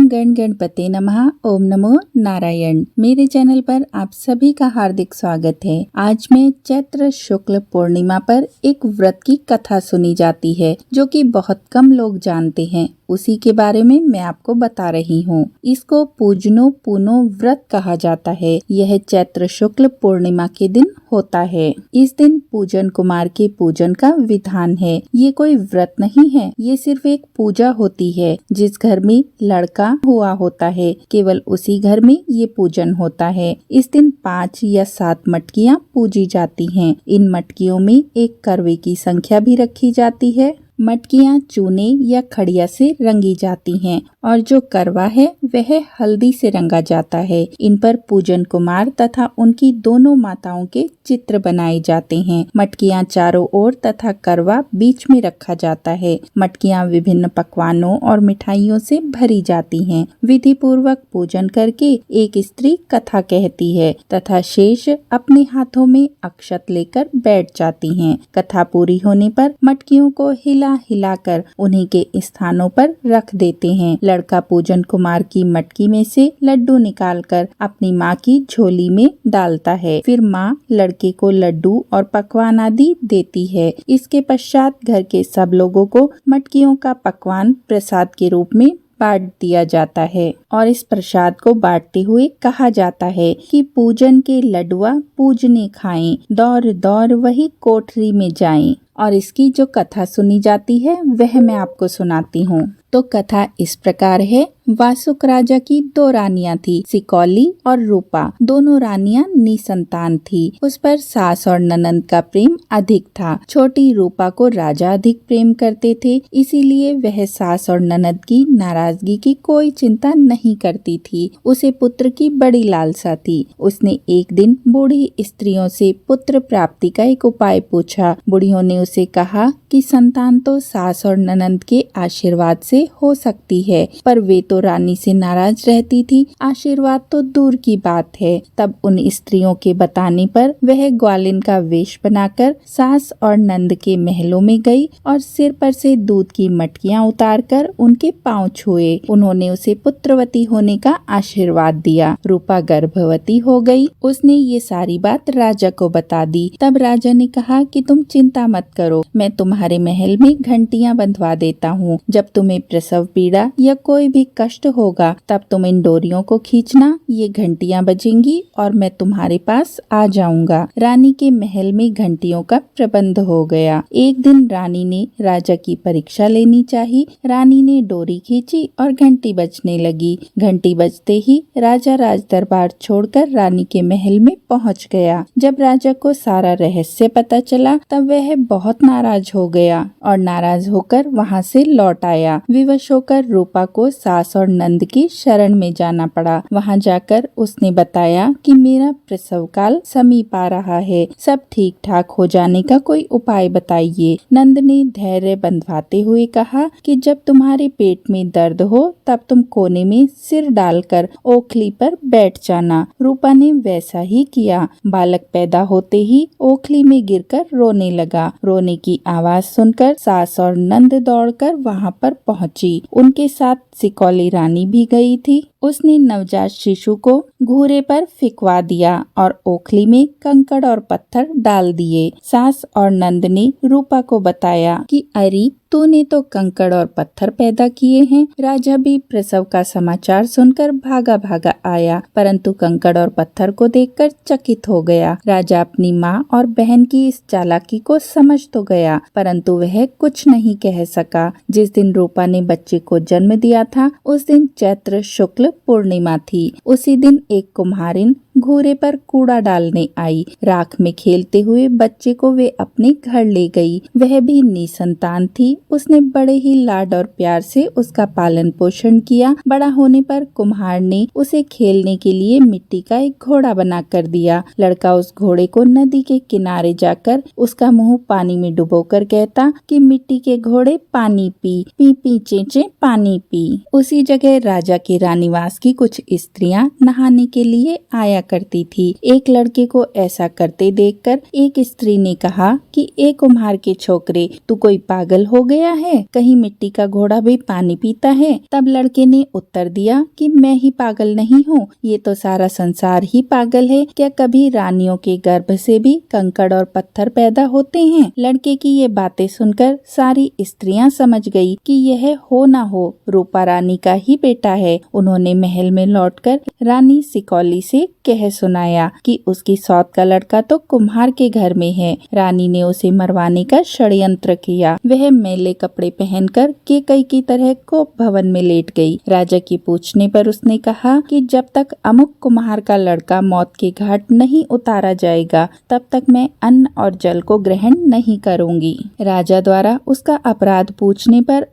गण गणपते नमः। ओम नमो नारायण। मेरे चैनल पर आप सभी का हार्दिक स्वागत है। आज मैं चैत्र शुक्ल पूर्णिमा पर एक व्रत की कथा सुनी जाती है जो कि बहुत कम लोग जानते हैं। उसी के बारे में मैं आपको बता रही हूँ। इसको पूजनो पुनो व्रत कहा जाता है। यह चैत्र शुक्ल पूर्णिमा के दिन होता है। इस दिन पूजन कुमार के पूजन का विधान है। ये कोई व्रत नहीं है, ये सिर्फ एक पूजा होती है। जिस घर में लड़का हुआ होता है केवल उसी घर में ये पूजन होता है। इस दिन 5 या 7 मटकियाँ पूजी जाती हैं। इन मटकियों में एक करवे की संख्या भी रखी जाती है। मटकियाँ चूने या खड़िया से रंगी जाती हैं और जो करवा है वह हल्दी से रंगा जाता है। इन पर पूजन कुमार तथा उनकी दोनों माताओं के चित्र बनाए जाते हैं। मटकियाँ चारों ओर तथा करवा बीच में रखा जाता है। मटकियाँ विभिन्न पकवानों और मिठाइयों से भरी जाती हैं। विधि पूर्वक पूजन करके एक स्त्री कथा कहती है तथा शेष अपने हाथों में अक्षत लेकर बैठ जाती हैं। कथा पूरी होने पर मटकियों को हिलाकर उन्हीं के स्थानों पर रख देते हैं। लड़का पूजन कुमार की मटकी में से लड्डू निकालकर अपनी माँ की झोली में डालता है। फिर माँ लड़के को लड्डू और पकवान आदि देती है। इसके पश्चात घर के सब लोगों को मटकियों का पकवान प्रसाद के रूप में बांट दिया जाता है और इस प्रसाद को बांटते हुए कहा जाता है कि पूजन के लड्डुआ पूजने खाएं, दौर दौर वही कोठरी में जाएं। और इसकी जो कथा सुनी जाती है वह मैं आपको सुनाती हूँ। तो कथा इस प्रकार है। वासुक राजा की 2 रानियां थी, सिकौली और रूपा। दोनों रानियां निसंतान थी। उस पर सास और ननंद का प्रेम अधिक था। छोटी रूपा को राजा अधिक प्रेम करते थे, इसीलिए वह सास और ननंद की नाराजगी की कोई चिंता नहीं करती थी। उसे पुत्र की बड़ी लालसा थी। उसने एक दिन बूढ़ी स्त्रियों से पुत्र प्राप्ति का एक उपाय पूछा। बूढ़ियों ने उसे कहा कि संतान तो सास और ननंद के आशीर्वाद से हो सकती है, पर वे तो रानी से नाराज रहती थी। आशीर्वाद तो दूर की बात है। तब उन स्त्रियों के बताने पर वह ग्वालिन का वेश बनाकर सास और नंद के महलों में गई और सिर पर से दूध की मटकियां उतारकर उनके पांव छुए। उन्होंने उसे पुत्रवती होने का आशीर्वाद दिया। रूपा गर्भवती हो गई। उसने ये सारी बात राजा को बता दी। तब राजा ने कहा कि तुम चिंता मत करो, मैं तुम्हारे महल में घंटियां बंधवा देता हूँ। जब तुम्हें प्रसव पीड़ा या कोई भी कष्ट होगा तब तुम इन डोरियों को खींचना, ये घंटियां बजेंगी और मैं तुम्हारे पास आ जाऊंगा। रानी के महल में घंटियों का प्रबंध हो गया। एक दिन रानी ने राजा की परीक्षा लेनी चाहिए। रानी ने डोरी खींची और घंटी बजने लगी। घंटी बजते ही राजा राज दरबार छोड़कर रानी के महल में पहुंच गया। जब राजा को सारा रहस्य पता चला तब वह बहुत नाराज हो गया और नाराज होकर वहां से लौट आया। विवश होकर रूपा को सास और नंद की शरण में जाना पड़ा। वहां जाकर उसने बताया कि मेरा प्रसव काल समीप आ रहा है, सब ठीक ठाक हो जाने का कोई उपाय बताइए। नंद ने धैर्य बंधवाते हुए कहा कि जब तुम्हारे पेट में दर्द हो तब तुम कोने में सिर डालकर ओखली पर बैठ जाना। रूपा ने वैसा ही किया। बालक पैदा होते ही ओखली में गिरकर रोने लगा। रोने की आवाज सुनकर सास और नंद दौड़कर वहां पर पहुंची। उनके साथ सिकौली रानी भी गई थी। उसने नवजात शिशु को घूरे पर फिकवा दिया और ओखली में कंकड़ और पत्थर डाल दिए। सास और नंद ने रूपा को बताया कि अरे तूने तो कंकड़ और पत्थर पैदा किए हैं। राजा भी प्रसव का समाचार सुनकर भागा भागा आया, परंतु कंकड़ और पत्थर को देखकर चकित हो गया। राजा अपनी माँ और बहन की इस चालाकी को समझ तो गया, परंतु वह कुछ नहीं कह सका। जिस दिन रूपा ने बच्चे को जन्म दिया था उस दिन चैत्र शुक्ल पूर्णिमा थी। उसी दिन एक कुम्हारिन घूरे पर कूड़ा डालने आई। राख में खेलते हुए बच्चे को वे अपने घर ले गई। वह भी निसंतान थी। उसने बड़े ही लाड और प्यार से उसका पालन पोषण किया। बड़ा होने पर कुम्हार ने उसे खेलने के लिए मिट्टी का एक घोड़ा बना कर दिया। लड़का उस घोड़े को नदी के किनारे जाकर उसका मुंह पानी में डुबोकर कहता कि मिट्टी के घोड़े पानी पी, पी पी चेचे पानी पी। उसी जगह राजा के रानीवास की कुछ स्त्रियां नहाने के लिए आया करती थी। एक लड़के को ऐसा करते देखकर एक स्त्री ने कहा कि ए कुम्हार के छोकरे, तू कोई पागल हो गया है? कहीं मिट्टी का घोड़ा भी पानी पीता है? तब लड़के ने उत्तर दिया कि मैं ही पागल नहीं हूँ, ये तो सारा संसार ही पागल है। क्या कभी रानियों के गर्भ से भी कंकड़ और पत्थर पैदा होते हैं? लड़के की ये बातें सुनकर सारी स्त्रियां समझ गई कि यह हो ना हो रूपा रानी का ही बेटा है। उन्होंने महल में लौटकर रानी सिकौली से कह सुनाया कि उसकी सौत का लड़का तो कुम्हार के घर में है। रानी ने उसे मरवाने का षड्यंत्र किया। वह मैले कपड़े पहनकर केकई की तरह कोप भवन में लेट गई। राजा की पूछने पर उसने कहा कि जब तक अमुक कुम्हार का लड़का मौत के घाट नहीं उतारा जाएगा तब तक मैं अन्न और जल को ग्रहण नहीं करूंगी। राजा द्वारा उसका अपराध पूछने पर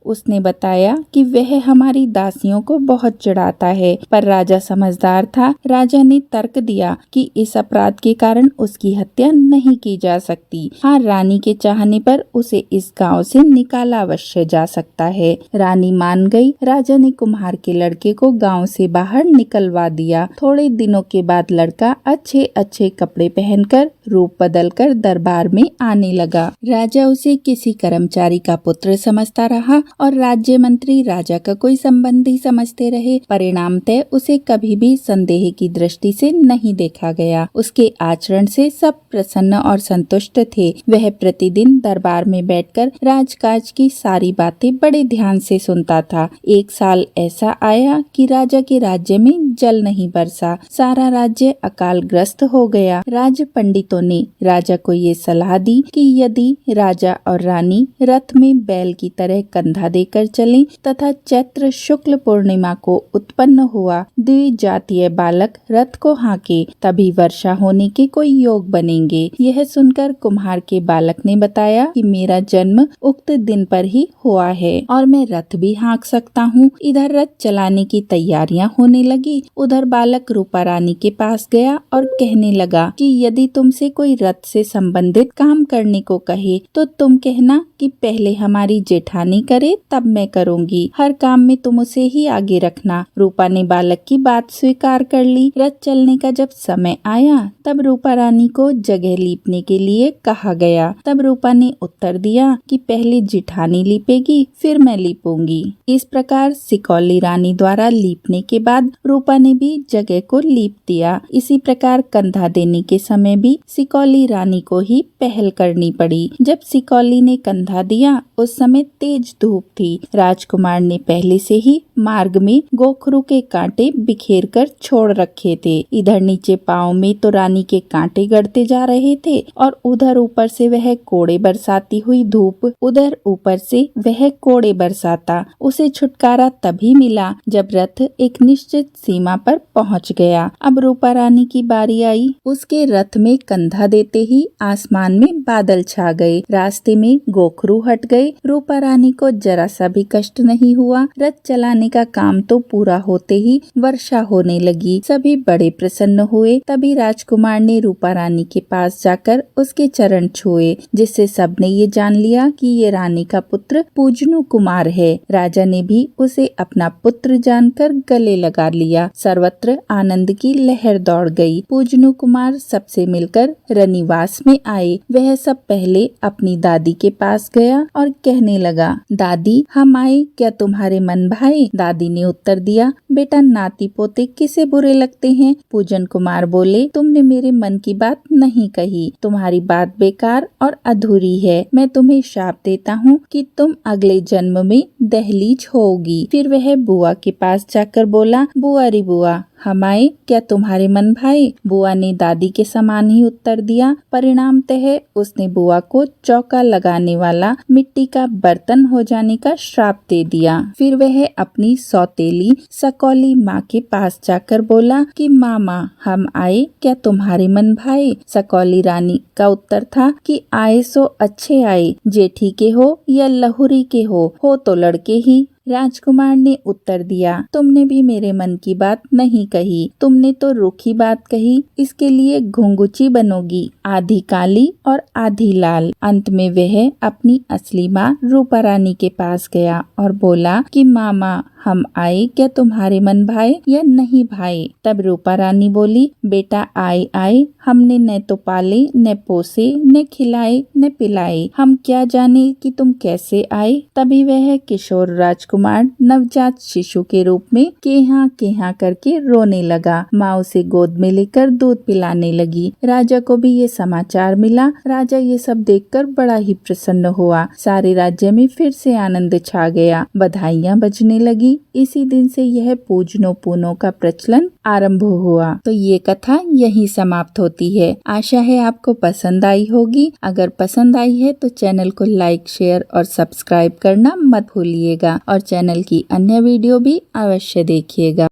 उसने बताया कि वह हमारी दासियों को बहुत चिढ़ाता है, पर राजा समझदार था। राजा ने तर्क दिया कि इस अपराध के कारण उसकी हत्या नहीं की जा सकती। हाँ, रानी के चाहने पर उसे इस गांव से निकाला अवश्य जा सकता है। रानी मान गई। राजा ने कुम्हार के लड़के को गांव से बाहर निकलवा दिया। थोड़े दिनों के बाद लड़का अच्छे अच्छे कपड़े पहनकर रूप बदलकर दरबार में आने लगा। राजा उसे किसी कर्मचारी का पुत्र समझता रहा और राज्य मंत्री राजा का कोई संबंधी समझते रहे। परिणामतः उसे कभी भी संदेह की दृष्टि से नहीं देखा गया। उसके आचरण से सब प्रसन्न और संतुष्ट थे। वह प्रतिदिन दरबार में बैठकर राजकाज की सारी बातें बड़े ध्यान से सुनता था। एक साल ऐसा आया कि राजा के राज्य में जल नहीं बरसा। सारा राज्य अकालग्रस्त हो गया। राज पंडितों ने राजा को ये सलाह दी कि यदि राजा और रानी रथ में बैल की तरह कंधा देकर चलें तथा चैत्र शुक्ल पूर्णिमा को उत्पन्न हुआ द्विजातीय बालक रथ को हाँके, तभी वर्षा होने के कोई योग बनेंगे। यह सुनकर कुम्हार के बालक ने बताया कि मेरा जन्म उक्त दिन पर ही हुआ है और मैं रथ भी हाँक सकता हूँ। इधर रथ चलाने की तैयारियां होने लगी, उधर बालक रूपा रानी के पास गया और कहने लगा कि यदि तुमसे कोई रथ से संबंधित काम करने को कहे तो तुम कहना कि पहले हमारी जेठानी करे तब मैं करूंगी। हर काम में तुम उसे ही आगे रखना। रूपा ने बालक की बात स्वीकार कर ली। रथ चलने का जब समय आया तब रूपा रानी को जगह लीपने के लिए कहा गया। तब रूपा ने उत्तर दिया कि पहले जेठानी लीपेगी फिर मैं लीपूंगी। इस प्रकार सिकौली रानी द्वारा लीपने के बाद रूपा ने भी जगह को लीप दिया। इसी प्रकार कंधा देने के समय भी सिकौली रानी को ही पहल करनी पड़ी। जब सिकौली ने कंधा दिया उस समय तेज धूप थी। राजकुमार ने पहले से ही मार्ग में गोखरू के कांटे बिखेर कर छोड़ रखे थे। इधर नीचे पाँव में तो रानी के कांटे गड़ते जा रहे थे और उधर ऊपर से वह कोड़े बरसाती हुई धूप, उधर ऊपर से वह कोड़े बरसाता। उसे छुटकारा तभी मिला जब रथ एक निश्चित सीमा पर पहुंच गया। अब रूपा रानी की बारी आई। उसके रथ में कंधा देते ही आसमान में बादल छा गए, रास्ते में गोखरू हट गए। रूपा रानी को जरा सा भी कष्ट नहीं हुआ। रथ चलाने का काम तो पूरा होते ही वर्षा होने लगी। सभी बड़े प्रसन्न हुए। तभी राजकुमार ने रूपा रानी के पास जाकर उसके चरण छुए, जिससे सबने ये जान लिया कि ये रानी का पुत्र पूजनु कुमार है। राजा ने भी उसे अपना पुत्र जानकर गले लगा लिया। सर्वत्र आनंद की लहर दौड़ गई। पूजनु कुमार सबसे मिलकर रनिवास में आए। वह सब पहले अपनी दादी के पास गया और कहने लगा, दादी हम आए, क्या तुम्हारे मन भाए? दादी ने उत्तर दिया, बेटा नाती पोते किसे बुरे लगते हैं? पूजन कुमार बोले, तुमने मेरे मन की बात नहीं कही। तुम्हारी बात बेकार और अधूरी है। मैं तुम्हें शाप देता हूँ कि तुम अगले जन्म में दहलीज होगी। फिर वह बुआ के पास जाकर बोला, बुआ रे बुआ हम आए, क्या तुम्हारे मन भाए? बुआ ने दादी के समान ही उत्तर दिया। परिणामतः उसने बुआ को चौका लगाने वाला मिट्टी का बर्तन हो जाने का श्राप दे दिया। फिर वह अपनी सौतेली सकौली माँ के पास जाकर बोला कि मामा हम आए, क्या तुम्हारे मन भाए? सकौली रानी का उत्तर था कि आए सो अच्छे आए, जेठी के हो या लहुरी के हो तो लड़के ही। राजकुमार ने उत्तर दिया, तुमने भी मेरे मन की बात नहीं कही। तुमने तो रूखी बात कही, इसके लिए घुंघुची बनोगी, आधी काली और आधी लाल। अंत में वह अपनी असली माँ रूपा रानी के पास गया और बोला कि मामा हम आए, क्या तुम्हारे मन भाए या नहीं भाए? तब रूपा रानी बोली, बेटा आए आए, हमने न तो पाले न पोसे न खिलाए न पिलाए, हम क्या जाने कि तुम कैसे आए। तभी वह किशोर राजकुमार नवजात शिशु के रूप में केहा करके रोने लगा। माँ उसे गोद में लेकर दूध पिलाने लगी। राजा को भी ये समाचार मिला। राजा ये सब देखकर बड़ा ही प्रसन्न हुआ। सारे राज्य में फिर से आनंद छा गया, बधाइयाँ बजने लगी। इसी दिन से यह पूजनो पूनो का प्रचलन आरंभ हुआ। तो ये कथा यही समाप्त होती है। आशा है आपको पसंद आई होगी। अगर पसंद आई है तो चैनल को लाइक, शेयर और सब्सक्राइब करना मत भूलिएगा और चैनल की अन्य वीडियो भी अवश्य देखिएगा।